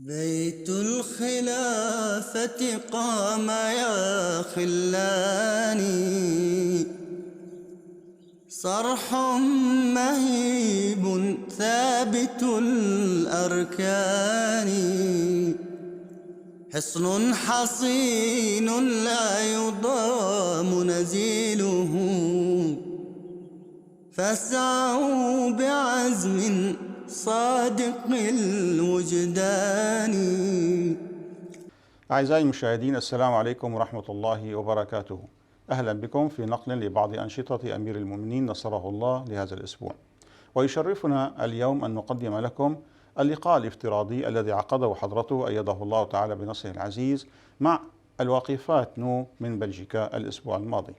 بيت الخلافة قام يا خلاني، صرح مهيب ثابت الأركان، حصن حصين لا يضام نزيله، فاسعوا بعزم صادق الوجدان. أعزائي المشاهدين، السلام عليكم ورحمة الله وبركاته. أهلا بكم في نقل لبعض أنشطة أمير المؤمنين نصره الله لهذا الأسبوع. ويشرفنا اليوم أن نقدم لكم اللقاء الافتراضي الذي عقده حضرته أيده الله تعالى بنصره العزيز مع الواقفات نو من بلجيكا الأسبوع الماضي.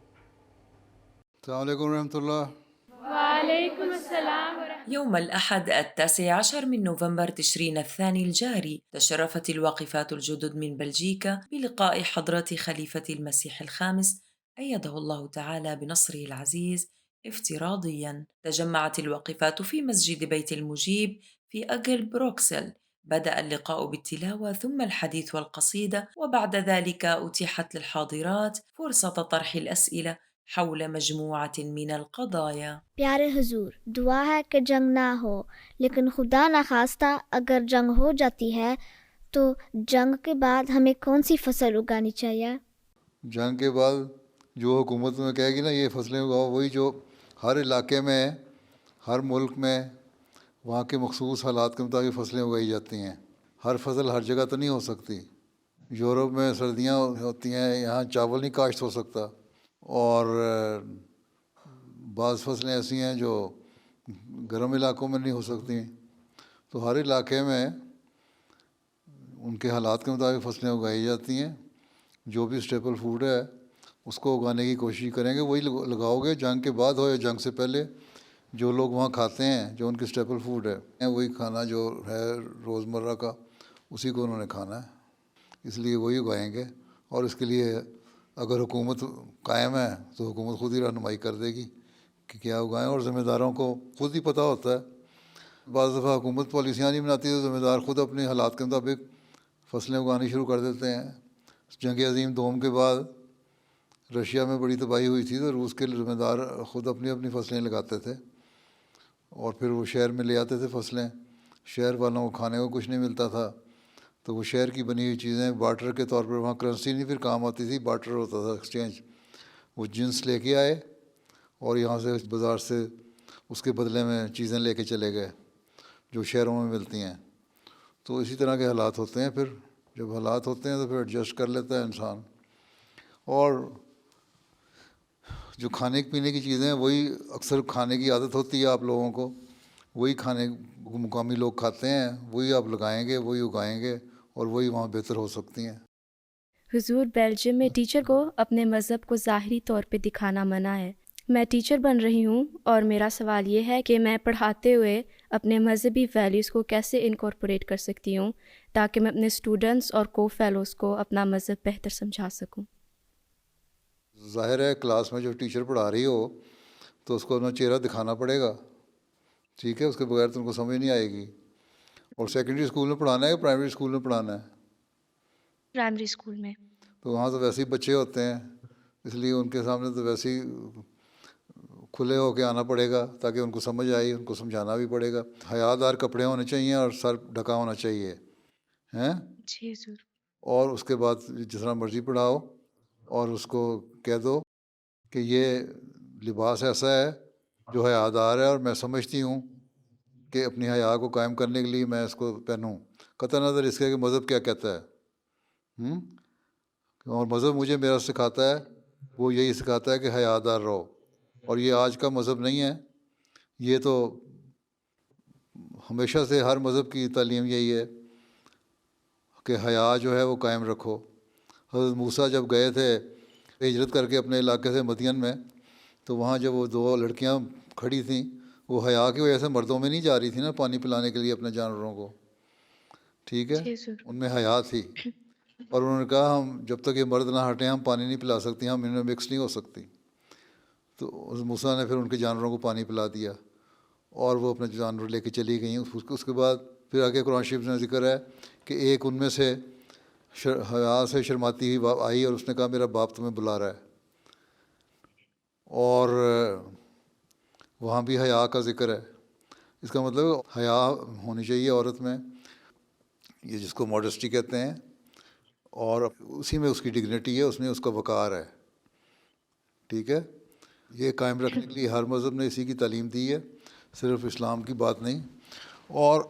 السلام عليكم ورحمة الله. وعليكم السلام يوم الأحد 19 من نوفمبر تشرين الثاني الجاري تشرفت الواقفات الجدد من بلجيكا بلقاء حضرة خليفة المسيح الخامس أيده الله تعالى بنصره العزيز افتراضياً. تجمعت الواقفات في مسجد بيت المجيب في أجل بروكسل. بدأ اللقاء بالتلاوة ثم الحديث والقصيدة، وبعد ذلك أتيحت للحاضرات فرصة طرح الأسئلة حول مجموعة من القضايا. پیارے حضور، دعا ہے کہ جنگ نہ ہو، لیکن خدا نخواستہ اگر جنگ ہو جاتی ہے تو جنگ کے بعد ہمیں کون سی فصل اگانی چاہیے؟ جنگ کے بعد جو حکومت میں کہے گی نا یہ فصلیں اگاؤ، وہی جو ہر علاقے میں ہر ملک میں وہاں کے مخصوص حالات کے مطابق فصلیں اگائی جاتی ہیں. ہر فصل ہر جگہ تو نہیں ہو سکتی. یورپ میں سردیاں ہوتی ہیں، یہاں چاول نہیں کاشت ہو سکتا، اور بعض فصلیں ایسی ہیں جو گرم علاقوں میں نہیں ہو سکتی. تو ہر علاقے میں ان کے حالات کے مطابق فصلیں اگائی جاتی ہیں. جو بھی اسٹیپل فوڈ ہے اس کو اگانے کی کوشش کریں گے، وہی لگاؤ گے، جنگ کے بعد ہو یا جنگ سے پہلے. جو لوگ وہاں کھاتے ہیں، جو ان کی اسٹیپل فوڈ ہے، وہی کھانا جو ہے روزمرہ کا، اسی کو انہوں نے کھانا ہے. اس لیے وہی اگائیں گے. اور اس کے لیے اگر حکومت قائم ہے تو حکومت خود ہی رہنمائی کر دے گی کہ کیا اگائیں، اور ذمہ داروں کو خود ہی پتہ ہوتا ہے. بعض دفعہ حکومت پالیسیاں نہیں بناتی تو ذمہ دار خود اپنے حالات کے مطابق فصلیں اگانی شروع کر دیتے ہیں. جنگ عظیم دوم کے بعد رشیا میں بڑی تباہی ہوئی تھی تو روس کے ذمہ دار خود اپنی اپنی فصلیں لگاتے تھے اور پھر وہ شہر میں لے آتے تھے فصلیں. شہر والوں کو کھانے کو کچھ نہیں ملتا تھا تو وہ شہر کی بنی ہوئی چیزیں بارٹر کے طور پر، وہاں کرنسی نہیں پھر کام آتی تھی، بارٹر ہوتا تھا، ایکسچینج. وہ جنس لے کے آئے اور یہاں سے بازار سے اس کے بدلے میں چیزیں لے کے چلے گئے جو شہروں میں ملتی ہیں. تو اسی طرح کے حالات ہوتے ہیں. پھر جب حالات ہوتے ہیں تو پھر ایڈجسٹ کر لیتا ہے انسان. اور جو کھانے پینے کی چیزیں ہیں وہی اکثر کھانے کی عادت ہوتی ہے آپ لوگوں کو، وہی کھانے مقامی لوگ کھاتے ہیں، وہی آپ لگائیں گے، وہی اگائیں گے، اور وہی وہاں بہتر ہو سکتی ہیں. حضور، بیلجیم میں ٹیچر کو اپنے مذہب کو ظاہری طور پہ دکھانا منع ہے. میں ٹیچر بن رہی ہوں اور میرا سوال یہ ہے کہ میں پڑھاتے ہوئے اپنے مذہبی ویلیوز کو کیسے انکارپوریٹ کر سکتی ہوں تاکہ میں اپنے اسٹوڈنٹس اور کو فیلوز کو اپنا مذہب بہتر سمجھا سکوں. ظاہر ہے کلاس میں جو ٹیچر پڑھا رہی ہو تو اس کو اپنا چہرہ دکھانا پڑے گا، ٹھیک ہے، اس کے بغیر تو ان کو سمجھ نہیں آئے گی. اور سیکنڈری اسکول میں پڑھانا ہے یا پرائمری اسکول میں پڑھانا ہے؟ پرائمری اسکول میں. تو وہاں تو ویسے ہی بچے ہوتے ہیں، اس لیے ان کے سامنے تو ویسے ہی کھلے ہو کے آنا پڑے گا تاکہ ان کو سمجھ آئے. ان کو سمجھانا بھی پڑے گا. حیا دار کپڑے ہونے چاہیے اور سر ڈھکا ہونا چاہیے ہیں. جی حضور. اور اس کے بعد جس طرح مرضی پڑھاؤ اور اس کو کہہ دو کہ یہ لباس ایسا ہے جو حیا دار ہے اور میں سمجھتی ہوں کہ اپنی حیا کو قائم کرنے کے لیے میں اس کو پہنوں، قطع نظر اس کے کہ مذہب کیا کہتا ہے. اور مذہب مجھے میرا سکھاتا ہے، وہ یہی سکھاتا ہے کہ حیا دار رہو. اور یہ آج کا مذہب نہیں ہے، یہ تو ہمیشہ سے ہر مذہب کی تعلیم یہی ہے کہ حیا جو ہے وہ قائم رکھو. حضرت موسیٰ جب گئے تھے ہجرت کر کے اپنے علاقے سے مدین میں، تو وہاں جب وہ دو لڑکیاں کھڑی تھیں، وہ حیا کی وجہ سے مردوں میں نہیں جا رہی تھی نا پانی پلانے کے لیے اپنے جانوروں کو، ٹھیک ہے، ان میں حیا تھی. اور انہوں نے کہا ہم جب تک یہ مرد نہ ہٹیں ہم پانی نہیں پلا سکتی، ہم ان میں مکس نہیں ہو سکتی. تو موسیٰ نے پھر ان کے جانوروں کو پانی پلا دیا اور وہ اپنے جانور لے کے چلی گئیں. اس کے بعد پھر آگے قرآن شریف میں ذکر ہے کہ ایک ان میں سے حیا سے شرماتی ہوئی آئی اور اس نے کہا میرا باپ تمہیں بلا رہا ہے، اور وہاں بھی حیا کا ذکر ہے۔ اس کا مطلب حیا ہونی چاہیے عورت میں، یہ جس کو ماڈسٹی کہتے ہیں، اور اسی میں اس کی ڈگنیٹی ہے، اس میں اس کا وقار ہے، ٹھیک ہے۔ یہ قائم رکھنے کے لیے ہر مذہب نے اسی کی تعلیم دی ہے، صرف اسلام کی بات نہیں۔ اور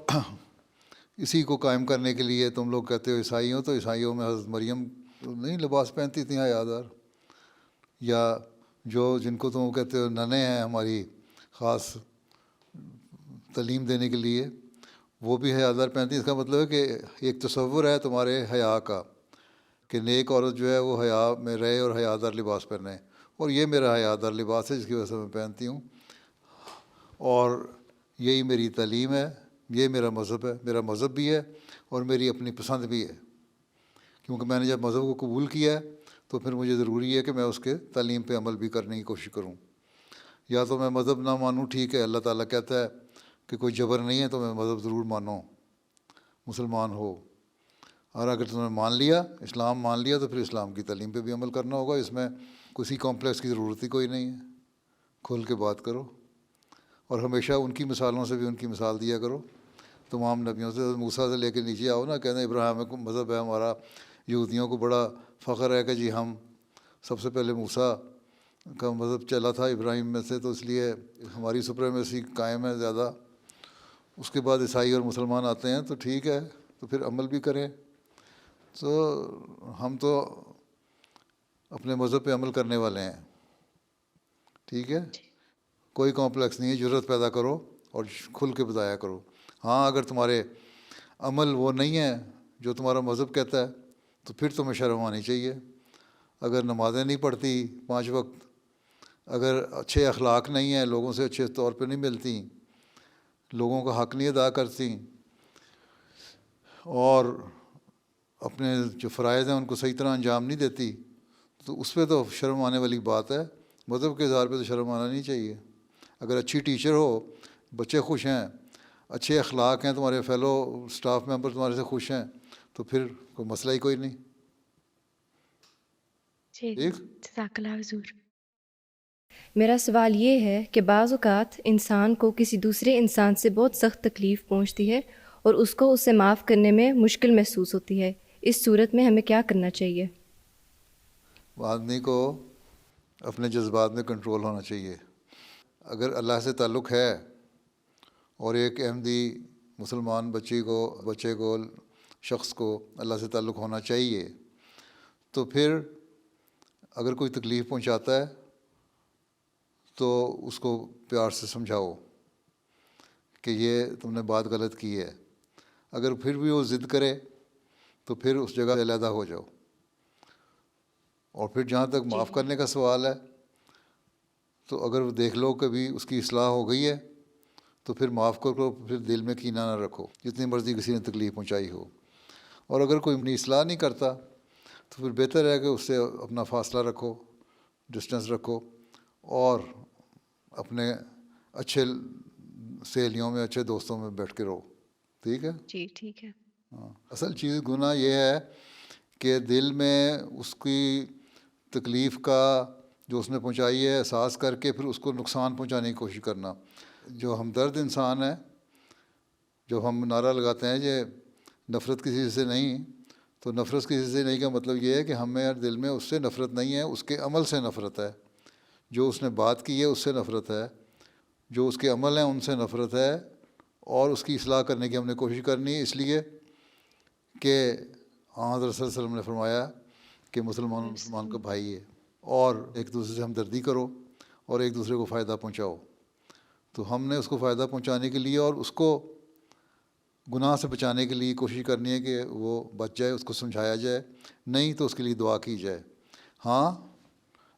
اسی کو قائم کرنے کے لیے تم لوگ کہتے ہو عیسائی ہو، تو عیسائیوں میں حضرت مریم نہیں لباس پہنتی تھیں حیادار، یا جن کو تم کہتے ہو ننے ہیں ہماری خاص تعلیم دینے کے لیے، وہ بھی حیادار پہنتی ہیں۔ اس کا مطلب ہے کہ ایک تصور ہے تمہارے حیا کا کہ نیک عورت جو ہے وہ حیا میں رہے اور حیادار لباس پہنے، اور یہ میرا حیادار لباس ہے جس کی وجہ سے میں پہنتی ہوں، اور یہی میری تعلیم ہے، یہ میرا مذہب ہے، میرا مذہب بھی ہے اور میری اپنی پسند بھی ہے، کیونکہ میں نے جب مذہب کو قبول کیا ہے تو پھر مجھے ضروری ہے کہ میں اس کے تعلیم پہ عمل بھی کرنے کی کوشش کروں۔ یا تو میں مذہب نہ مانوں، ٹھیک ہے، اللہ تعالیٰ کہتا ہے کہ کوئی جبر نہیں ہے تو میں مذہب ضرور مانو، مسلمان ہو، اور اگر تم نے مان لیا، اسلام مان لیا، تو پھر اسلام کی تعلیم پہ بھی عمل کرنا ہوگا۔ اس میں کسی کمپلیکس کی ضرورت ہی کوئی نہیں ہے، کھل کے بات کرو، اور ہمیشہ ان کی مثالوں سے بھی ان کی مثال دیا کرو، تمام نبیوں سے، موسیٰ سے لے کے نیچے آؤ نا، کہتے ہیں ابراہیم کو مذہب ہے ہمارا، یہودیوں کو بڑا فخر ہے کہ جی ہم سب سے پہلے موسیٰ کا مذہب چلا تھا ابراہیم میں سے، تو اس لیے ہماری سپریمیسی قائم ہے زیادہ۔ اس کے بعد عیسائی اور مسلمان آتے ہیں تو ٹھیک ہے، تو پھر عمل بھی کریں۔ تو ہم تو اپنے مذہب پہ عمل کرنے والے ہیں، ٹھیک ہے، کوئی کمپلیکس نہیں ہے، جرأت پیدا کرو اور کھل کے بتایا کرو۔ ہاں اگر تمہارے عمل وہ نہیں ہے جو تمہارا مذہب کہتا ہے تو پھر تمہیں شرم آنی چاہیے۔ اگر نمازیں نہیں پڑھتی 5 وقت، اگر اچھے اخلاق نہیں ہیں، لوگوں سے اچھے طور پہ نہیں ملتی، لوگوں کا حق نہیں ادا کرتی، اور اپنے جو فرائض ہیں ان کو صحیح طرح انجام نہیں دیتی، تو اس پہ تو شرم آنے والی بات ہے۔ مذہب کے اظہار پہ تو شرم آنا نہیں چاہیے۔ اگر اچھی ٹیچر ہو، بچے خوش ہیں، اچھے اخلاق ہیں، تمہارے فیلو سٹاف ممبر تمہارے سے خوش ہیں، تو پھر کوئی مسئلہ ہی کوئی نہیں، جی، ٹھیک۔ جزاک اللہ حضور۔ میرا سوال یہ ہے کہ بعض اوقات انسان کو کسی دوسرے انسان سے بہت سخت تکلیف پہنچتی ہے اور اس کو اسے معاف کرنے میں مشکل محسوس ہوتی ہے، اس صورت میں ہمیں کیا کرنا چاہیے؟ آدمی کو اپنے جذبات میں کنٹرول ہونا چاہیے۔ اگر اللہ سے تعلق ہے اور ایک احمدی مسلمان بچے کو شخص کو اللہ سے تعلق ہونا چاہیے، تو پھر اگر کوئی تکلیف پہنچاتا ہے تو اس کو پیار سے سمجھاؤ کہ یہ تم نے بات غلط کی ہے۔ اگر پھر بھی وہ ضد کرے تو پھر اس جگہ سے علیحدہ ہو جاؤ۔ اور پھر جہاں تک معاف کرنے کا سوال ہے، تو اگر دیکھ لو کہ بھی اس کی اصلاح ہو گئی ہے تو پھر معاف کرو، پھر دل میں کینہ نہ رکھو جتنی مرضی کسی نے تکلیف پہنچائی ہو۔ اور اگر کوئی اپنی اصلاح نہیں کرتا تو پھر بہتر ہے کہ اس سے اپنا فاصلہ رکھو، ڈسٹنس رکھو، اور اپنے اچھے سہیلیوں میں، اچھے دوستوں میں بیٹھ کے رہو، ٹھیک ہے۔ جی ٹھیک ہے۔ ہاں، اصل چیز گناہ یہ ہے کہ دل میں اس کی تکلیف کا جو اس نے پہنچائی ہے احساس کر کے پھر اس کو نقصان پہنچانے کی کوشش کرنا۔ جو ہمدرد انسان ہے، جب ہم نعرہ لگاتے ہیں کہ نفرت کسی سے نہیں، تو نفرت کسی سے نہیں کا مطلب یہ ہے کہ ہمیں دل میں اس سے نفرت نہیں ہے، اس کے عمل سے نفرت ہے۔ جو اس نے بات کی ہے اس سے نفرت ہے، جو اس کے عمل ہیں ان سے نفرت ہے، اور اس کی اصلاح کرنے کی ہم نے کوشش کرنی ہے، اس لیے کہ حضرت صلی اللہ علیہ وسلم نے فرمایا کہ مسلمان کا بھائی ہے، اور ایک دوسرے سے ہمدردی کرو اور ایک دوسرے کو فائدہ پہنچاؤ۔ تو ہم نے اس کو فائدہ پہنچانے کے لیے اور اس کو گناہ سے بچانے کے لیے کوشش کرنی ہے کہ وہ بچ جائے، اس کو سمجھایا جائے، نہیں تو اس کے لیے دعا کی جائے۔ ہاں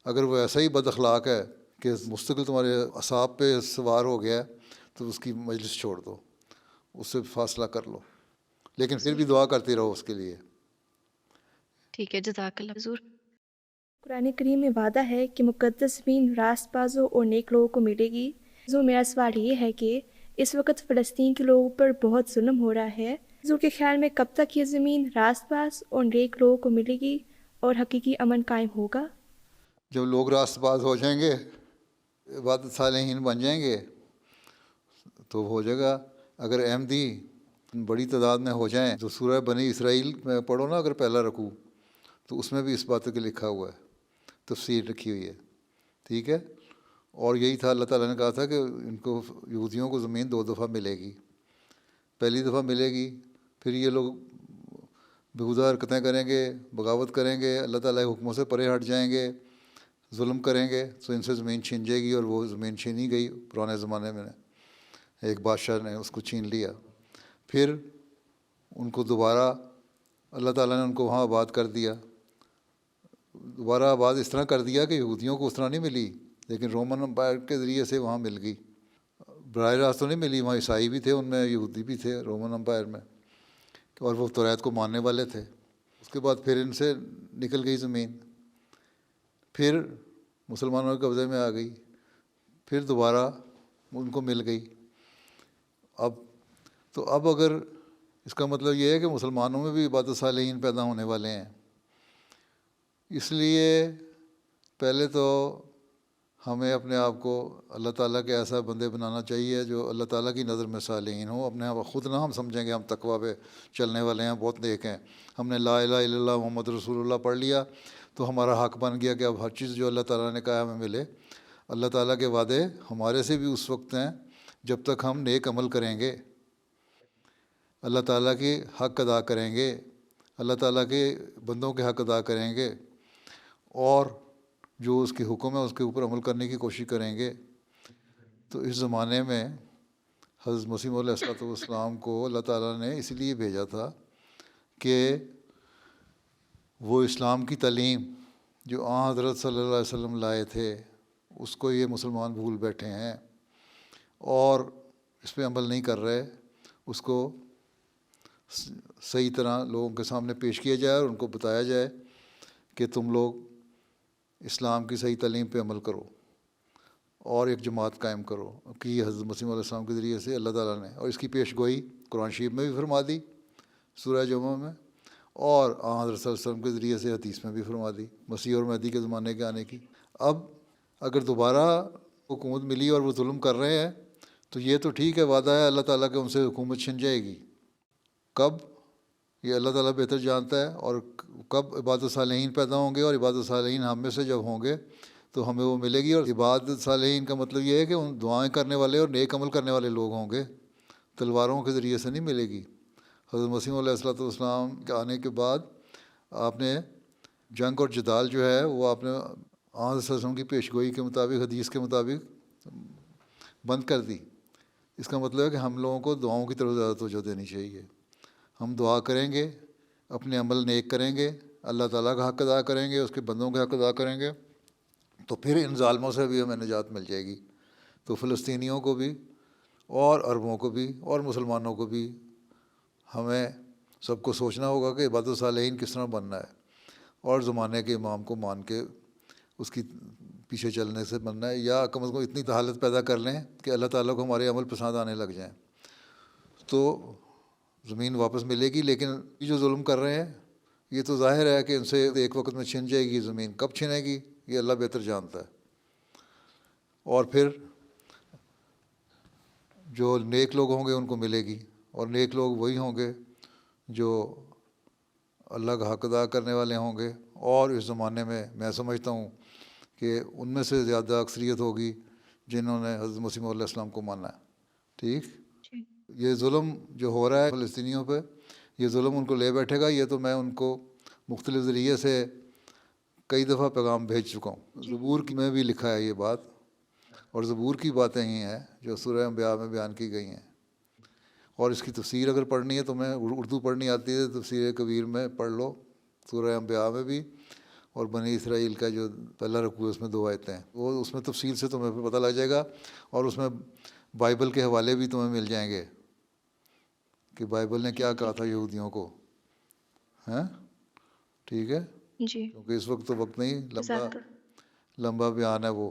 اگر وہ ایسا ہی بد اخلاق ہے کہ مستقل تمہارے اعصاب پہ سوار ہو گیا ہے تو اس کی مجلس چھوڑ دو، اس سے فاصلہ کر لو، لیکن پھر بھی دعا کرتے رہو اس کے لیے۔ ٹھیک ہے، جزاک اللہ حضور۔ قرآن کریم میں وعدہ ہے کہ مقدس زمین راست بازوں اور نیک لوگوں کو ملے گی۔ حضور میرا سوال یہ ہے کہ اس وقت فلسطین کے لوگوں پر بہت ظلم ہو رہا ہے. حضور کے خیال میں کب تک یہ زمین راست باز اور نیک لوگوں کو ملے گی اور حقیقی امن قائم ہوگا؟ جب لوگ راست باز ہو جائیں گے، عبادت صالحین بن جائیں گے تو ہو جائے گا. اگر احمدی بڑی تعداد میں ہو جائیں تو سورہ بنی اسرائیل میں پڑھو نا، اگر پہلا رکوع، تو اس میں بھی اس بات کے لکھا ہوا ہے، تفسیر رکھی ہوئی ہے. ٹھیک ہے. اور یہی تھا، اللہ تعالیٰ نے کہا تھا کہ ان کو یہودیوں کو زمین 2 دفعہ ملے گی. پہلی دفعہ ملے گی، پھر یہ لوگ بےہودہ حرکتیں کریں گے، بغاوت کریں گے، اللہ تعالیٰ کے حکموں سے پرے ہٹ جائیں گے، ظلم کریں گے، تو ان سے زمین چھین جائے گی. اور وہ زمین چھینی گئی پرانے زمانے میں، ایک بادشاہ نے اس کو چھین لیا. پھر ان کو دوبارہ اللہ تعالیٰ نے ان کو وہاں آباد کر دیا. دوبارہ آباد اس طرح کر دیا کہ یہودیوں کو اس طرح نہیں ملی، لیکن رومن امپائر کے ذریعے سے وہاں مل گئی. براہ راست تو نہیں ملی، وہاں عیسائی بھی تھے، ان میں یہودی بھی تھے رومن امپائر میں، اور وہ توریت کو ماننے والے تھے. اس کے بعد پھر ان سے نکل گئی زمین، پھر مسلمانوں کے قبضے میں آ گئی، پھر دوبارہ ان کو مل گئی. اب اگر اس کا مطلب یہ ہے کہ مسلمانوں میں بھی عبادت صالحین پیدا ہونے والے ہیں. اس لیے پہلے تو ہمیں اپنے آپ کو اللہ تعالیٰ کے ایسا بندے بنانا چاہیے جو اللہ تعالیٰ کی نظر میں صالحین ہوں. اپنے آپ خود نہ ہم سمجھیں کہ ہم تقویٰ پہ چلنے والے ہیں، بہت نیک ہیں، ہم نے لا الہ الا اللہ محمد رسول اللہ پڑھ لیا تو ہمارا حق بن گیا کہ اب ہر چیز جو اللہ تعالیٰ نے کہا ہمیں ملے. اللہ تعالیٰ کے وعدے ہمارے سے بھی اس وقت ہیں جب تک ہم نیک عمل کریں گے، اللہ تعالیٰ کے حق ادا کریں گے، اللہ تعالیٰ کے بندوں کے حق ادا کریں گے، اور جو اس کے حکم ہے اس کے اوپر عمل کرنے کی کوشش کریں گے. تو اس زمانے میں حضرت مسیح علیہ السلام کو اللہ تعالیٰ نے اس لیے بھیجا تھا کہ وہ اسلام کی تعلیم جو حضرت صلی اللہ علیہ وسلم لائے تھے اس کو یہ مسلمان بھول بیٹھے ہیں اور اس پہ عمل نہیں کر رہے. اس کو صحیح طرح لوگوں کے سامنے پیش کیا جائے اور ان کو بتایا جائے کہ تم لوگ اسلام کی صحیح تعلیم پہ عمل کرو اور ایک جماعت قائم کرو، کہ یہ حضرت مسیح علیہ السلام کے ذریعے سے اللہ تعالیٰ نے، اور اس کی پیش گوئی قرآن شریف میں بھی فرما دی سورہ جمعہ میں، اور حضرت صلی اللہ علیہ وسلم کے ذریعے سے حدیث میں بھی فرما دی مسیح اور مہدی کے زمانے کے آنے کی. اب اگر دوبارہ حکومت ملی اور وہ ظلم کر رہے ہیں تو یہ تو ٹھیک ہے، وعدہ ہے اللہ تعالیٰ کہ ان سے حکومت چھن جائے گی. کب؟ یہ اللہ تعالیٰ بہتر جانتا ہے. اور کب عبادت صالحین پیدا ہوں گے، اور عبادت صالحین ہم میں سے جب ہوں گے تو ہمیں وہ ملے گی. اور عبادت صالحین کا مطلب یہ ہے کہ ان دعائیں کرنے والے اور نیک عمل کرنے والے لوگ ہوں گے، تلواروں کے ذریعے سے نہیں ملے گی. حضرت مسیح علیہ السلام کے آنے کے بعد آپ نے جنگ اور جدال جو ہے وہ آپ نے حضرت صلی اللہ علیہ وسلم کی پیش گوئی کے مطابق، حدیث کے مطابق بند کر دی. اس کا مطلب ہے کہ ہم لوگوں کو دعاؤں کی طرف زیادہ توجہ دینی چاہیے. ہم دعا کریں گے، اپنے عمل نیک کریں گے، اللہ تعالیٰ کا حق ادا کریں گے، اس کے بندوں کا حق ادا کریں گے، تو پھر ان ظالموں سے بھی ہمیں نجات مل جائے گی. تو فلسطینیوں کو بھی اور عربوں کو بھی اور مسلمانوں کو بھی ہمیں سب کو سوچنا ہوگا کہ عبادت صالحین کس طرح بننا ہے، اور زمانے کے امام کو مان کے اس کی پیچھے چلنے سے بننا ہے، یا کم از کم اتنی حالت پیدا کر لیں کہ اللہ تعالیٰ کو ہمارے عمل پسند آنے لگ جائیں تو زمین واپس ملے گی. لیکن یہ جو ظلم کر رہے ہیں یہ تو ظاہر ہے کہ ان سے ایک وقت میں چھن جائے گی زمین. کب چھنے گی یہ اللہ بہتر جانتا ہے. اور پھر جو نیک لوگ ہوں گے ان کو ملے گی، اور نیک لوگ وہی ہوں گے جو اللہ کا حق ادا کرنے والے ہوں گے. اور اس زمانے میں سمجھتا ہوں کہ ان میں سے زیادہ اکثریت ہوگی جنہوں نے حضرت مسیح علیہ السلام کو مانا ہے. ٹھیک. یہ ظلم جو ہو رہا ہے فلسطینیوں پہ، یہ ظلم ان کو لے بیٹھے گا. یہ تو میں ان کو مختلف ذریعے سے کئی دفعہ پیغام بھیج چکا ہوں. زبور میں بھی لکھا ہے یہ بات، اور زبور کی باتیں ہی ہیں جو سورہ انبیاء میں بیان کی گئی ہیں. اور اس کی تفسیر اگر پڑھنی ہے تو میں اردو پڑھنی آتی ہے، تفسیر کبیر میں پڑھ لو، سورہ انبیاء میں بھی، اور بنی اسرائیل کا جو پہلا رکوع ہے اس میں 2 آیتیں ہیں، وہ اس میں تفصیل سے تمہیں پتہ لگ جائے گا. اور اس میں بائبل کے حوالے بھی تمہیں مل جائیں گے کہ بائبل نے کیا کہا تھا یہودیوں کو. ہیں ٹھیک ہے جی، کیونکہ اس وقت تو وقت نہیں، لمبا بیان ہے وہ.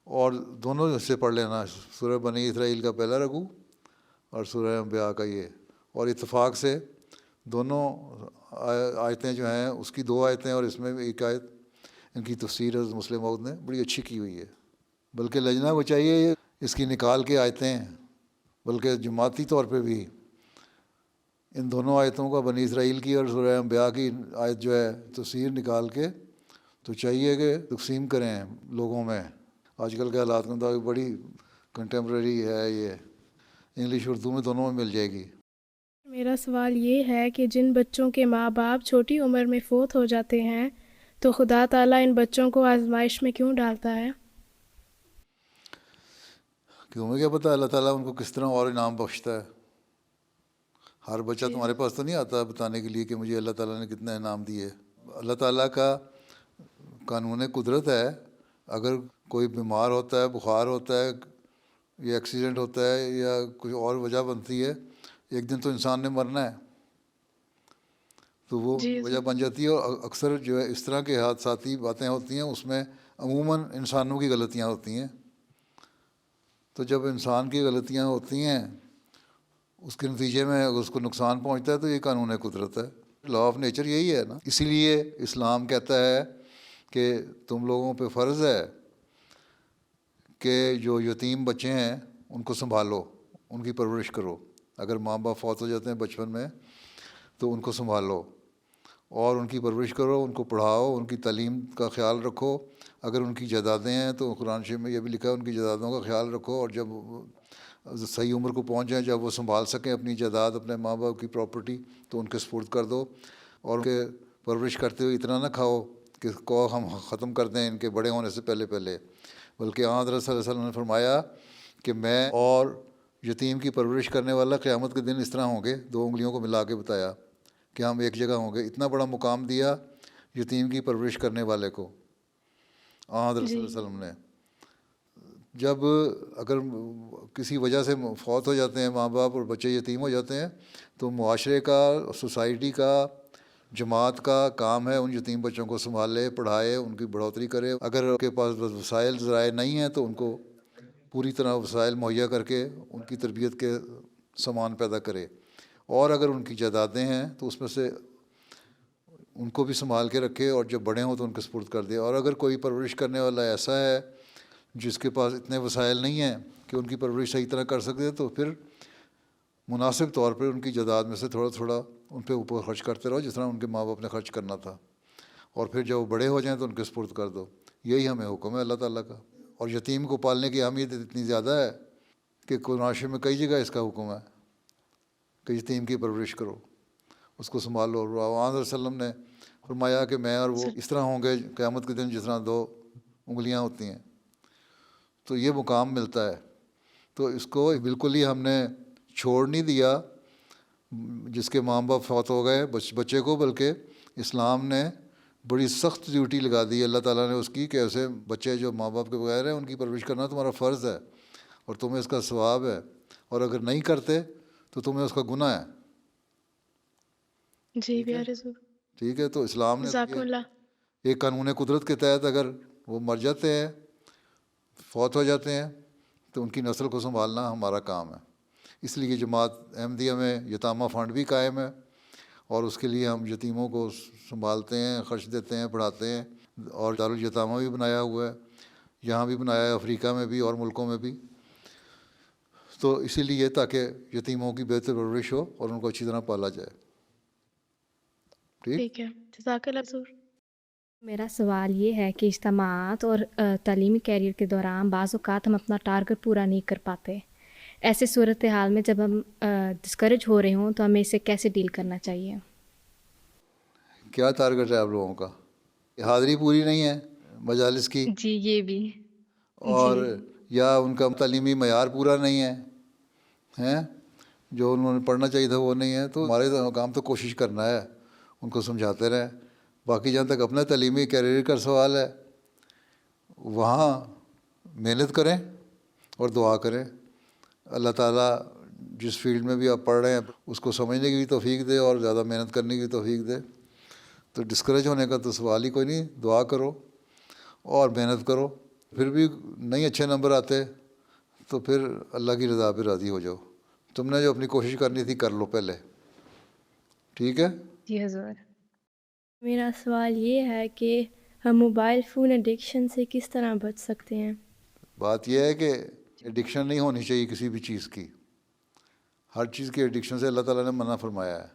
اور دونوں حصے پڑھ لینا، سورہ بنی اسرائیل کا پہلا رکوع اور سورہ انبیاء کا یہ، اور اتفاق سے دونوں آیتیں جو ہیں، اس کی 2 آیتیں اور اس میں بھی ایک آیت، ان کی تفسیر حضرت مسلم موعود نے بڑی اچھی کی ہوئی ہے۔ بلکہ لجنہ کو چاہیے اس کی نکال کے آیتیں، بلکہ جماعتی طور پہ بھی ان دونوں آیتوں کا، بنی اسرائیل کی اور سورہ انبیاء کی آیت جو ہے تفسیر نکال کے تو چاہیے کہ تقسیم کریں لوگوں میں۔ آج کل کے حالات کے مطابق بڑی کنٹمپریری ہے یہ، انگلش اردو میں دونوں میں مل جائے گی۔ میرا سوال یہ ہے کہ جن بچوں کے ماں باپ چھوٹی عمر میں فوت ہو جاتے ہیں تو خدا تعالیٰ ان بچوں کو آزمائش میں کیوں ڈالتا ہے؟ کہ ہمیں کیا پتہ اللہ تعالیٰ ان کو کس طرح اور انعام بخشتا ہے۔ ہر بچہ تمہارے پاس تو نہیں آتا بتانے کے لیے کہ مجھے اللہ تعالیٰ نے کتنا انعام دیے۔ اللہ تعالیٰ کا قانون قدرت ہے، اگر کوئی بیمار ہوتا ہے، بخار ہوتا ہے، یا ایکسیڈنٹ ہوتا ہے یا کوئی اور وجہ بنتی ہے، ایک دن تو انسان نے مرنا ہے، تو وہ وجہ بن جاتی ہے۔ اور اکثر جو ہے اس طرح کے حادثاتی باتیں ہوتی ہیں، اس میں عموماً انسانوں کی غلطیاں ہوتی ہیں۔ تو جب انسان کی غلطیاں ہوتی ہیں، اس کے نتیجے میں اگر اس کو نقصان پہنچتا ہے تو یہ قانون قدرت ہے، لا آف نیچر یہی ہے نا۔ اسی لیے اسلام کہتا ہے کہ تم لوگوں پہ فرض ہے کہ جو یتیم بچے ہیں ان کو سنبھالو، ان کی پرورش کرو۔ اگر ماں باپ فوت ہو جاتے ہیں بچپن میں تو ان کو سنبھالو اور ان کی پرورش کرو، ان کو پڑھاؤ، ان کی تعلیم کا خیال رکھو۔ اگر ان کی جائیدادیں ہیں تو قرآن شریف میں یہ بھی لکھا ہے ان کی جائیدادوں کا خیال رکھو، اور جب صحیح عمر کو پہنچ جائیں، جب وہ سنبھال سکیں اپنی جائیداد، اپنے ماں باپ کی پراپرٹی، تو ان کے سپرد کر دو۔ اور ان کے پرورش کرتے ہوئے اتنا نہ کھاؤ کہ کو ہم ختم کر دیں ان کے بڑے ہونے سے پہلے بلکہ حضرت صلی اللہ علیہ وسلم نے فرمایا کہ میں اور یتیم کی پرورش کرنے والا قیامت کے دن اس طرح ہوں گے، 2 انگلیوں کو ملا کے بتایا کہ ہم ایک جگہ ہوں گے۔ اتنا بڑا مقام دیا یتیم کی پرورش کرنے والے کو حضرت صلی اللہ علیہ وسلم نے۔ جب اگر کسی وجہ سے فوت ہو جاتے ہیں ماں باپ اور بچے یتیم ہو جاتے ہیں تو معاشرے کا، سوسائٹی کا، جماعت کا کام ہے ان یتیم بچوں کو سنبھالے، پڑھائے، ان کی بڑھوتری کرے۔ اگر ان کے پاس وسائل ذرائع نہیں ہیں تو ان کو پوری طرح وسائل مہیا کر کے ان کی تربیت کے سامان پیدا کرے۔ اور اگر ان کی جائیدادیں ہیں تو اس میں سے ان کو بھی سنبھال کے رکھے، اور جب بڑے ہوں تو ان کے سپرد کر دے۔ اور اگر کوئی پرورش کرنے والا ایسا ہے جس کے پاس اتنے وسائل نہیں ہیں کہ ان کی پرورش صحیح طرح کر سکتے، تو پھر مناسب طور پر ان کی جائیداد میں سے تھوڑا تھوڑا ان پہ اوپر خرچ کرتے رہو، جس طرح ان کے ماں باپ نے خرچ کرنا تھا۔ اور پھر جب وہ بڑے ہو جائیں تو ان کے سپرد کر دو۔ یہی ہمیں حکم ہے اللہ تعالیٰ کا۔ اور یتیم کو پالنے کی اہمیت اتنی زیادہ ہے کہ قرآن شریف میں کئی جگہ اس کا حکم ہے کہ یتیم کی پرورش کرو، اس کو سنبھالو۔ اور حضرت صلی اللہ علیہ وسلم نے فرمایا کہ میں اور وہ اس طرح ہوں گے قیامت کے دن جس طرح 2 انگلیاں ہوتی ہیں۔ تو یہ مقام ملتا ہے، تو اس کو بالکل ہی ہم نے چھوڑ نہیں دیا جس کے ماں باپ فوت ہو گئے بچے کو، بلکہ اسلام نے بڑی سخت ڈیوٹی لگا دی اللہ تعالیٰ نے اس کی کہ ایسے بچے جو ماں باپ کے بغیر ہیں ان کی پرورش کرنا تمہارا فرض ہے اور تمہیں اس کا ثواب ہے، اور اگر نہیں کرتے تو تمہیں اس کا گناہ ہے۔ جی پیارے حضور، ٹھیک ہے، تو اسلام نے جزاکم اللہ۔ ایک قانون قدرت کے تحت اگر وہ مر جاتے ہیں، فوت ہو جاتے ہیں، تو ان کی نسل کو سنبھالنا ہمارا کام ہے۔ اس لیے جماعت احمدیہ میں یتامہ فنڈ بھی قائم ہے، اور اس کے لیے ہم یتیموں کو سنبھالتے ہیں، خرچ دیتے ہیں، پڑھاتے ہیں، اور دارالیتامہ بھی بنایا ہوا ہے، یہاں بھی بنایا ہے، افریقہ میں بھی اور ملکوں میں بھی۔ تو اسی لیے تاکہ یتیموں کی بہتر پرورش ہو اور ان کو اچھی طرح پالا جائے۔ ٹھیک ہے، جزاک اللہ حضور۔ میرا سوال یہ ہے کہ اجتماعات اور تعلیمی کیریئر کے دوران بعض اوقات ہم اپنا ٹارگٹ پورا نہیں کر پاتے۔ ایسے صورتحال میں جب ہم ڈسکریج ہو رہے ہوں تو ہمیں اسے کیسے ڈیل کرنا چاہیے؟ کیا ٹارگٹ ہے آپ لوگوں کا؟ حاضری پوری نہیں ہے مجالس کی، جی یہ بھی، اور یا ان کا تعلیمی معیار پورا نہیں ہے، ہیں جو انہوں نے پڑھنا چاہیے تھا وہ نہیں ہے۔ تو ہمارے کام تو کوشش کرنا ہے، ان کو سمجھاتے رہیں۔ باقی جہاں تک اپنا تعلیمی کیریئر کا سوال ہے، وہاں محنت کریں اور دعا کریں، اللہ تعالیٰ جس فیلڈ میں بھی آپ پڑھ رہے ہیں اس کو سمجھنے کی بھی توفیق دے اور زیادہ محنت کرنے کی بھی توفیق دے۔ تو ڈسکریج ہونے کا تو سوال ہی کوئی نہیں، دعا کرو اور محنت کرو۔ پھر بھی نہیں اچھے نمبر آتے تو پھر اللہ کی رضا پہ راضی ہو جاؤ، تم نے جو اپنی کوشش کرنی تھی کر لو پہلے، ٹھیک ہے؟ جی حضور. میرا سوال یہ ہے کہ ہم موبائل فون ایڈکشن سے کس طرح بچ سکتے ہیں؟ بات یہ ہے کہ ایڈکشن نہیں ہونی چاہیے کسی بھی چیز کی. ہر چیز کی ایڈکشن سے اللہ تعالیٰ نے منع فرمایا ہے،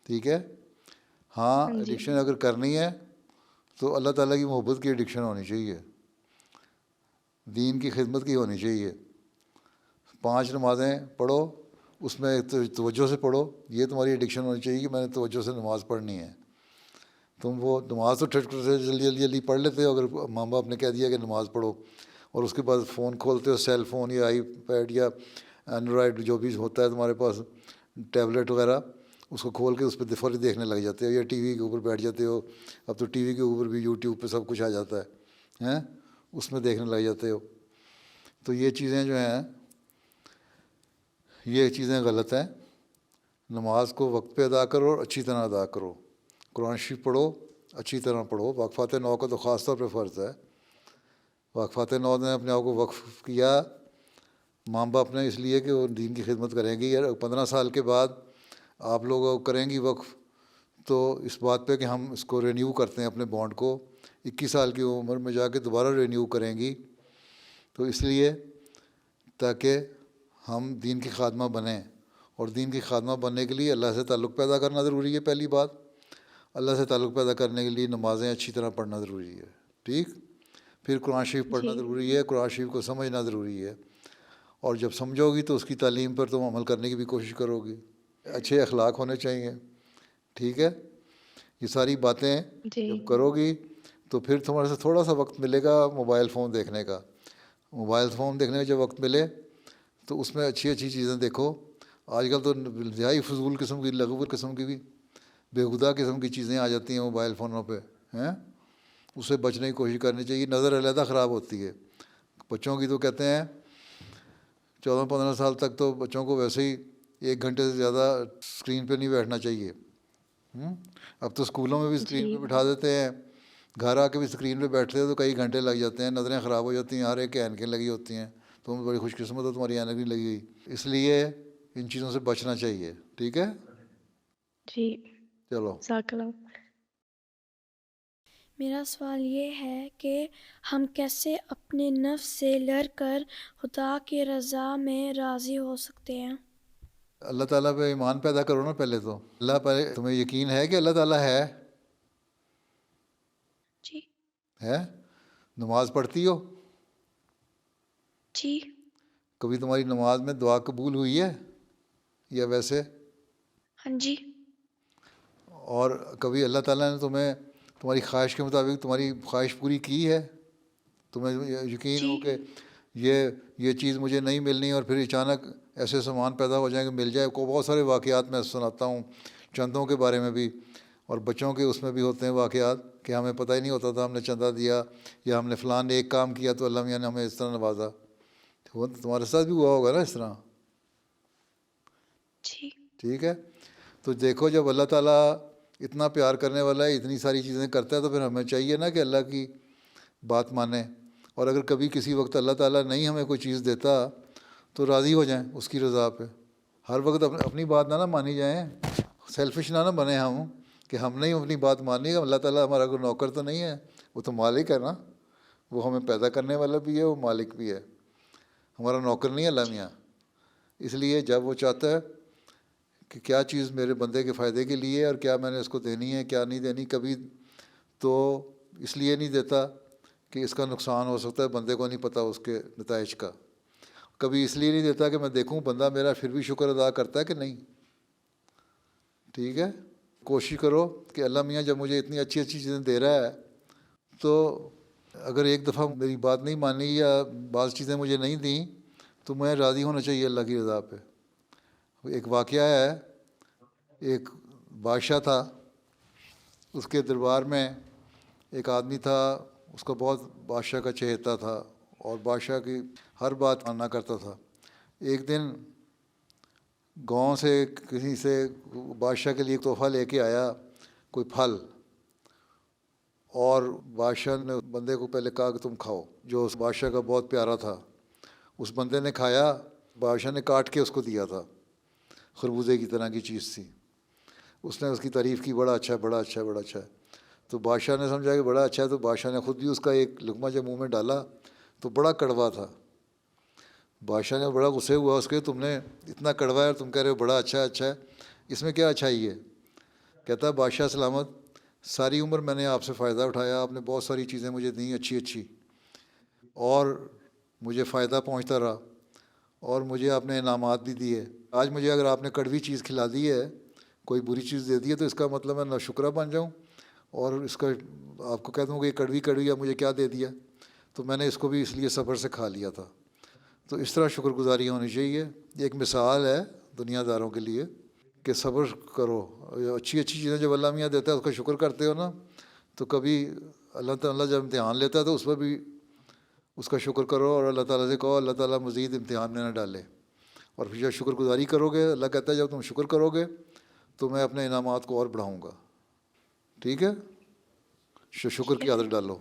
ٹھیک ہے؟ ہاں ایڈکشن اگر کرنی ہے تو اللہ تعالیٰ کی محبت کی ایڈکشن ہونی چاہیے، دین کی خدمت کی ہونی چاہیے. 5 نمازیں پڑھو، اس میں توجہ سے پڑھو، یہ تمہاری ایڈکشن ہونی چاہیے کہ میں نے توجہ سے نماز پڑھنی ہے. تم وہ نماز تو ٹھٹ سے جلدی پڑھ لیتے ہو، اگر ماں باپ نے کہہ دیا کہ نماز پڑھو، اور اس کے بعد فون کھولتے ہو، سیل فون یا آئی پیڈ یا اینڈرائڈ جو بھی ہوتا ہے تمہارے پاس، ٹیبلٹ وغیرہ، اس کو کھول کے اس پہ فوری دیکھنے لگ جاتے ہو، یا ٹی وی کے اوپر بیٹھ جاتے ہو. اب تو ٹی وی کے اوپر بھی یوٹیوب پہ سب کچھ آ جاتا ہے ہیں، اس میں دیکھنے لگ جاتے ہو. تو یہ چیزیں جو ہیں، یہ چیزیں غلط ہیں. نماز کو وقت پہ ادا کرو اور اچھی طرح ادا کرو. قرآن شریف پڑھو، اچھی طرح پڑھو. وقفات 9 کا تو خاص طور پہ فرض ہے. وقفات 9 نے اپنے آپ کو وقف کیا ماں باپ نے اس لیے کہ وہ دین کی خدمت کریں گی. 15 سال کے بعد آپ لوگ کریں گی وقف، تو اس بات پہ کہ ہم اس کو رینیو کرتے ہیں اپنے بانڈ کو، 21 سال کی عمر میں جا کے دوبارہ رینیو کریں گی. تو اس لیے تاکہ ہم دین کی خادمہ بنیں، اور دین کی خادمہ بننے کے لیے اللہ سے تعلق پیدا کرنا ضروری ہے. پہلی بات، اللہ سے تعلق پیدا کرنے کے لیے نمازیں اچھی طرح پڑھنا ضروری ہے، ٹھیک. پھر قرآن شریف پڑھنا ضروری ہے، قرآن شریف کو سمجھنا ضروری ہے، اور جب سمجھو گی تو اس کی تعلیم پر تم عمل کرنے کی بھی کوشش کرو گی. اچھے اخلاق ہونے چاہیے، ٹھیک ہے. یہ ساری باتیں جب کرو گی تو پھر تمہارے سے تھوڑا سا وقت ملے گا موبائل فون دیکھنے کا. موبائل فون دیکھنے کا جب وقت ملے تو اس میں اچھی اچھی چیزیں دیکھو. آج کل تو انتہائی فضول قسم کی، لغو قسم کی بھی، بےہودہ قسم کی چیزیں آ جاتی ہیں موبائل فونوں پہ ہیں. اس سے بچنے کی کوشش کرنی چاہیے. نظر علیحدہ خراب ہوتی ہے بچوں کی. تو کہتے ہیں 14-15 سال تک تو بچوں کو ویسے ہی 1 گھنٹے سے زیادہ اسکرین پہ نہیں بیٹھنا چاہیے. اب تو اسکولوں میں بھی اسکرین پہ بٹھا دیتے ہیں، گھر آ کے بھی اسکرین پہ بیٹھتے ہیں تو کئی گھنٹے لگ جاتے ہیں، نظریں خراب ہو جاتی ہیں. ہر ایک کے اینکیں لگی ہوتی ہیں. تم بڑی خوش قسمت ہو، تمہاری اینک نہیں لگی ہوئی. اس لیے ان چیزوں سے بچنا چاہیے، ٹھیک ہے. جی چلو. جزاک اللہ. میرا سوال یہ ہے کہ ہم کیسے اپنے نفس سے لڑ کر خدا کی رضا میں راضی ہو سکتے ہیں؟ اللہ تعالیٰ پہ ایمان پیدا کرو نا پہلے تو. اللہ پہ تمہیں یقین ہے کہ اللہ تعالیٰ ہے؟ جی. ہے؟ نماز پڑھتی ہو؟ جی. کبھی تمہاری نماز میں دعا قبول ہوئی ہے یا ویسے؟ ہاں جی. اور کبھی اللہ تعالیٰ نے تمہیں تمہاری خواہش کے مطابق تمہاری خواہش پوری کی ہے؟ تمہیں یقین ہو کہ یہ چیز مجھے نہیں ملنی، اور پھر اچانک ایسے سامان پیدا ہو جائیں کہ مل جائے. کو بہت سارے واقعات میں سناتا ہوں، چندوں کے بارے میں بھی، اور بچوں کے اس میں بھی ہوتے ہیں واقعات کہ ہمیں پتہ ہی نہیں ہوتا تھا، ہم نے چندہ دیا یا ہم نے فلان ایک کام کیا تو اللہ میاں نے ہمیں اس طرح نوازا. تمہارے ساتھ بھی ہوا ہوگا نا اس طرح؟ جی. ٹھیک ہے. تو دیکھو جب اللہ تعالیٰ اتنا پیار کرنے والا ہے، اتنی ساری چیزیں کرتا ہے، تو پھر ہمیں چاہیے نا کہ اللہ کی بات مانیں. اور اگر کبھی کسی وقت اللہ تعالیٰ نہیں ہمیں کوئی چیز دیتا تو راضی ہو جائیں اس کی رضا پہ. ہر وقت اپنی بات نہ مانی جائیں، سیلفش نہ بنیں ہم کہ ہم نہیں اپنی بات مانی. اللہ تعالیٰ ہمارا کوئی نوکر تو نہیں ہے، وہ تو مالک ہے نا. وہ ہمیں پیدا کرنے والا بھی ہے، وہ مالک بھی ہے، ہمارا نوکر نہیں ہے اللہ میاں. اس لیے جب وہ چاہتا ہے کہ کیا چیز میرے بندے کے فائدے کے لیے اور کیا میں نے اس کو دینی ہے کیا نہیں دینی، کبھی تو اس لیے نہیں دیتا کہ اس کا نقصان ہو سکتا ہے، بندے کو نہیں پتہ اس کے نتائج کا. کبھی اس لیے نہیں دیتا کہ میں دیکھوں بندہ میرا پھر بھی شکر ادا کرتا ہے کہ نہیں. ٹھیک ہے. کوشش کرو کہ اللہ میاں جب مجھے اتنی اچھی اچھی چیزیں دے رہا ہے تو اگر ایک دفعہ میری بات نہیں مانی یا بعض چیزیں مجھے نہیں دیں تو میں راضی ہونا چاہیے اللہ کی رضا پہ. ایک واقعہ ہے، ایک بادشاہ تھا، اس کے دربار میں ایک آدمی تھا، اس کا بہت بادشاہ کا چہیتا تھا اور بادشاہ کی ہر بات مانا کرتا تھا. ایک دن گاؤں سے کسی سے بادشاہ کے لیے ایک تحفہ لے کے آیا، کوئی پھل، اور بادشاہ نے بندے کو پہلے کہا کہ تم کھاؤ، جو اس بادشاہ کا بہت پیارا تھا. اس بندے نے کھایا بادشاہ نے کاٹ کے اس کو دیا تھا، خربوزے کی طرح کی چیز تھی. اس نے اس کی تعریف کی، بڑا اچھا ہے، بڑا اچھا ہے، بڑا اچھا ہے. تو بادشاہ نے سمجھا کہ بڑا اچھا ہے، تو بادشاہ نے خود بھی اس کا ایک لقمہ جب منہ میں ڈالا تو بڑا کڑوا تھا. بادشاہ نے بڑا غصے ہوا اس کے، تم نے اتنا کڑوا ہے اور تم کہہ رہے ہو بڑا اچھا ہے، اچھا ہے، اس میں کیا اچھائی ہے؟ کہتا ہے بادشاہ سلامت، ساری عمر میں نے آپ سے فائدہ اٹھایا، آپ نے بہت ساری چیزیں مجھے دیں اچھی اچھی، اور مجھے فائدہ پہنچتا رہا، اور مجھے آپ نے انعامات بھی دیے. آج مجھے اگر آپ نے کڑوی چیز کھلا دی ہے، کوئی بری چیز دے دی ہے، تو اس کا مطلب میں ناشکرہ بن جاؤں اور اس کا آپ کو کہہ دوں کہ یہ کڑوی کڑوی ہے، مجھے کیا دے دیا؟ تو میں نے اس کو بھی اس لیے صبر سے کھا لیا تھا. تو اس طرح شکر گزاری ہونی چاہیے. یہ ایک مثال ہے دنیا داروں کے لیے کہ صبر کرو. اچھی اچھی چیزیں جب اللہ میاں دیتا ہے اس کا شکر کرتے ہو نا، تو کبھی اللہ تعالیٰ جب امتحان لیتا ہے تو اس پر بھی اس کا شکر کرو، اور اللہ تعالیٰ سے کہو اللہ تعالیٰ مزید امتحان میں نہ ڈالے. اور پھر جب شکر گزاری کرو گے، اللہ کہتا ہے جب تم شکر کرو گے تو میں اپنے انعامات کو اور بڑھاؤں گا. ٹھیک ہے، شکر کی عادت ڈالو.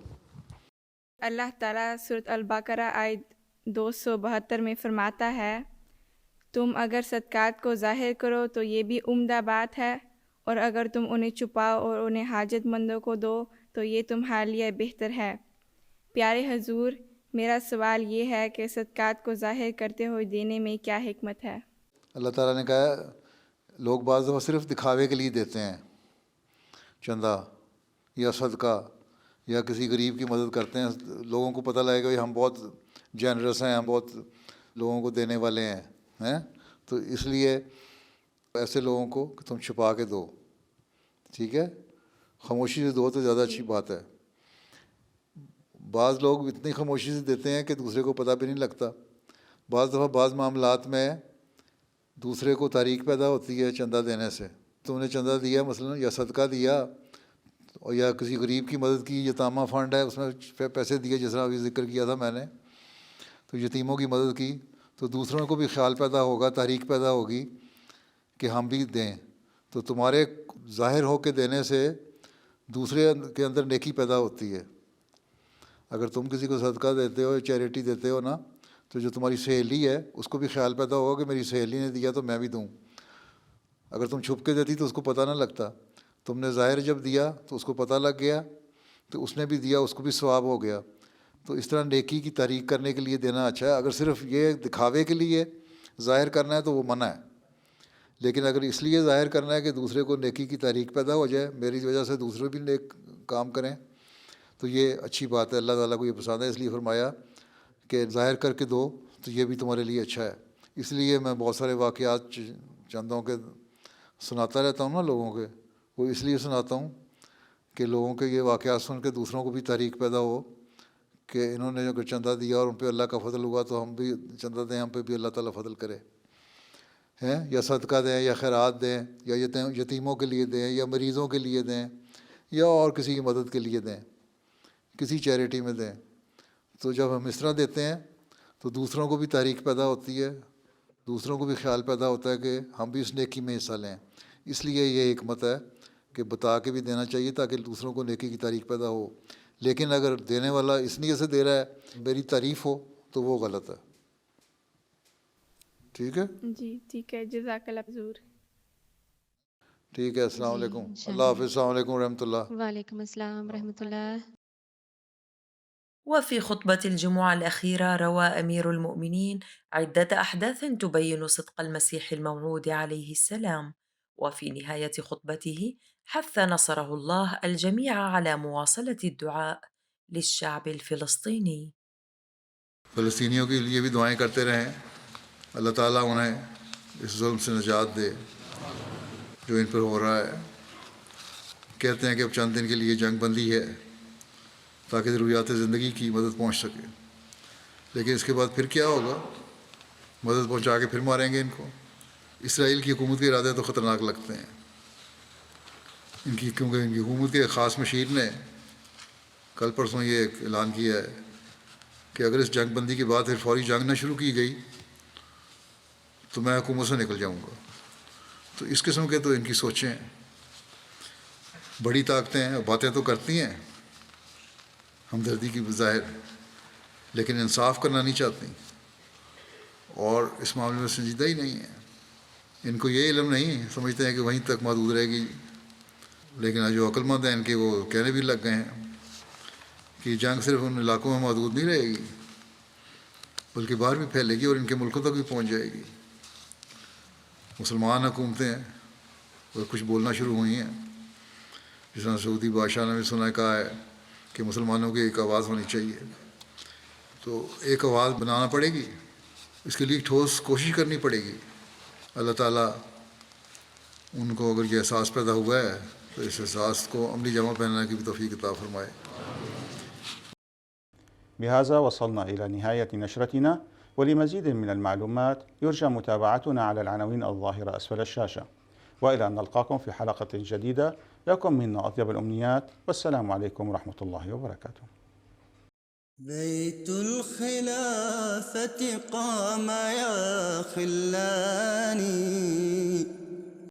اللہ تعالیٰ سورۃ البقرہ آیت 272 میں فرماتا ہے، تم اگر صدقات کو ظاہر کرو تو یہ بھی عمدہ بات ہے، اور اگر تم انہیں چھپاؤ اور انہیں حاجت مندوں کو دو تو یہ تمہارے لیے بہتر ہے. پیارے حضور، میرا سوال یہ ہے کہ صدقات کو ظاہر کرتے ہوئے دینے میں کیا حکمت ہے؟ اللہ تعالیٰ نے کہا ہے لوگ بعض دفعہ صرف دکھاوے کے لیے دیتے ہیں، چندہ یا صدقہ یا کسی غریب کی مدد کرتے ہیں، لوگوں کو پتہ لگے گا ہم بہت جینرس ہیں، ہم بہت لوگوں کو دینے والے ہیں، تو اس لیے ایسے لوگوں کو کہ تم چھپا کے دو. ٹھیک ہے، خاموشی سے دو تو زیادہ اچھی بات ہے. بعض لوگ اتنی خاموشی سے دیتے ہیں کہ دوسرے کو پتہ بھی نہیں لگتا. بعض دفعہ بعض معاملات میں دوسرے کو تاریخ پیدا ہوتی ہے چندہ دینے سے. تم نے چندہ دیا مثلا یا صدقہ دیا اور یا کسی غریب کی مدد کی، یتامہ فنڈ ہے اس میں پیسے دیے، جس طرح ابھی ذکر کیا تھا میں نے، تو یتیموں کی مدد کی، تو دوسروں کو بھی خیال پیدا ہوگا، تاریخ پیدا ہوگی کہ ہم بھی دیں. تو تمہارے ظاہر ہو کے دینے سے دوسرے کے اندر نیکی پیدا ہوتی ہے. اگر تم کسی کو صدقہ دیتے ہو، چیریٹی دیتے ہو نا، تو جو تمہاری سہیلی ہے اس کو بھی خیال پیدا ہوگا کہ میری سہیلی نے دیا تو میں بھی دوں. اگر تم چھپ کے دیتی تو اس کو پتہ نہ لگتا. تم نے ظاہر جب دیا تو اس کو پتہ لگ گیا، تو اس نے بھی دیا، اس کو بھی ثواب ہو گیا. تو اس طرح نیکی کی تعریف کرنے کے لیے دینا اچھا ہے. اگر صرف یہ دکھاوے کے لیے ظاہر کرنا ہے تو وہ منع ہے. لیکن اگر اس لیے ظاہر کرنا ہے کہ دوسرے کو نیکی کی تعریف پیدا ہو جائے، میری وجہ سے دوسرے بھی نیک کام کریں، تو یہ اچھی بات ہے. اللہ تعالیٰ کو یہ پسند ہے، اس لیے فرمایا کہ ظاہر کر کے دو تو یہ بھی تمہارے لیے اچھا ہے. اس لیے میں بہت سارے واقعات چندوں کے سناتا رہتا ہوں نا لوگوں کے. وہ اس لیے سناتا ہوں کہ لوگوں کے یہ واقعات سن کے دوسروں کو بھی تاریخ پیدا ہو کہ انہوں نے اگر چندہ دیا اور ان پہ اللہ کا فضل ہوا تو ہم بھی چندہ دیں، ہم پہ بھی اللہ تعالیٰ فضل کرے. ہیں یا صدقہ دیں یا خیرات دیں یا یتیموں کے لیے دیں یا مریضوں کے لیے دیں یا اور کسی کی مدد کے لیے دیں، کسی چیریٹی میں دیں. تو جب ہم اس طرح دیتے ہیں تو دوسروں کو بھی تاریخ پیدا ہوتی ہے، دوسروں کو بھی خیال پیدا ہوتا ہے کہ ہم بھی اس نیکی میں حصہ لیں. اس لیے یہ حکمت ہے کہ بتا کے بھی دینا چاہیے تاکہ دوسروں کو نیکی کی تاریخ پیدا ہو. لیکن اگر دینے والا اس نیت سے دے رہا ہے میری تعریف ہو تو وہ غلط ہے. ٹھیک ہے جی ٹھیک ہے، جزاک اللہ حضور. ٹھیک ہے، السلام علیکم. اللہ حافظ. السلام علیکم ورحمۃ اللہ. وعلیکم السلام ورحمۃ اللہ. وفي خطبة الجمعة الأخيرة روى أمير المؤمنين عدة أحداث تبين صدق المسيح الموعود عليه السلام، وفي نهاية خطبته حث نصره الله الجميع على مواصلة الدعاء للشعب الفلسطيني. فلسطینیوں کے لیے بھی دعائیں کرتے رہیں، اللہ تعالیٰ انہیں اس ظلم سے نجات دے جو ان پر ہو رہا ہے. کہتے ہیں کہ اب چند دن کے لیے جنگ بندی ہے تاکہ ضروریات زندگی کی مدد پہنچ سکے، لیکن اس کے بعد پھر کیا ہوگا؟ مدد پہنچا کے پھر ماریں گے ان کو. اسرائیل کی حکومت کے ارادے تو خطرناک لگتے ہیں کیونکہ ان کی حکومت کے خاص مشیر نے کل پرسوں یہ اعلان کیا ہے کہ اگر اس جنگ بندی کے بعد پھر فوری جنگ نہ شروع کی گئی تو میں حکومت سے نکل جاؤں گا. تو اس قسم کے تو ان کی سوچیں، بڑی طاقتیں باتیں تو کرتی ہیں ہمدردی کی بظاہر، لیکن انصاف کرنا نہیں چاہتی. اور اس معاملے میں سنجیدہ ہی نہیں ہے. ان کو یہ علم نہیں، سمجھتے ہیں کہ وہیں تک محدود رہے گی. لیکن جو عقل مند ہیں ان کے وہ کہنے بھی لگ گئے ہیں کہ جنگ صرف ان علاقوں میں محدود نہیں رہے گی بلکہ باہر بھی پھیلے گی اور ان کے ملکوں تک بھی پہنچ جائے گی. مسلمان حکومتیں اور کچھ بولنا شروع ہوئی ہیں، جس طرح سعودی بادشاہ نے بھی سنا کہا ہے کہ مسلمانوں کی ایک آواز ہونی چاہیے. تو ایک آواز بنانا پڑے گی، اس کے لیے ٹھوس کوشش کرنی پڑے گی. اللہ تعالیٰ ان کو اگر یہ احساس پیدا ہوا ہے تو اس احساس کو عملی جامہ پہنانے کی بھی توفیق عطا فرمائے. بهذا وصلنا إلى نهاية نشرتنا، ولمزيد من المعلومات يرجى متابعتنا على العناوين الظاهرة أسفل الشاشة. وإلى أن نلقاكم في حلقة جديدة، لكم منا أطيب الأمنيات، والسلام عليكم ورحمة الله وبركاته. بيت الخلافة قام يا خلاني